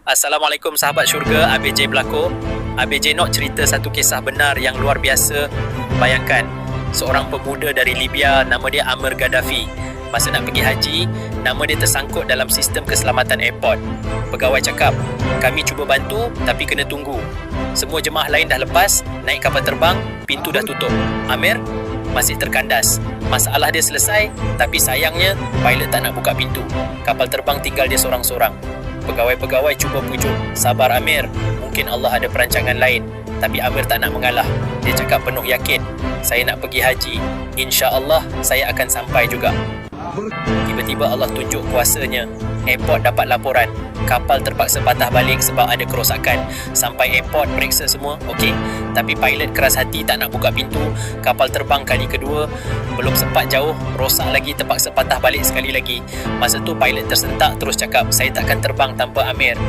Assalamualaikum sahabat syurga, ABJ berlakon. ABJ nak cerita satu kisah benar yang luar biasa. Bayangkan, seorang pemuda dari Libya, nama dia Amr Gaddafi. Masa nak pergi haji, nama dia tersangkut dalam sistem keselamatan airport. Pegawai cakap, kami cuba bantu tapi kena tunggu. Semua jemaah lain dah lepas, naik kapal terbang, pintu dah tutup. Amir masih terkandas. Masalah dia selesai, tapi sayangnya pilot tak nak buka pintu. Kapal terbang tinggal dia seorang-seorang. Pegawai-pegawai cuba pujuk, sabar Amir, mungkin Allah ada perancangan lain. Tapi Amir tak nak mengalah. Dia cakap penuh yakin, saya nak pergi haji, insya-Allah saya akan sampai juga. Tiba-tiba Allah tunjuk kuasanya. Airport dapat laporan, kapal terpaksa patah balik sebab ada kerosakan. Sampai airport periksa semua, okey. Tapi pilot keras hati tak nak buka pintu. Kapal terbang kali kedua, belum sempat jauh, rosak lagi, terpaksa patah balik sekali lagi. Masa tu pilot tersentak terus cakap, saya takkan terbang tanpa Amir.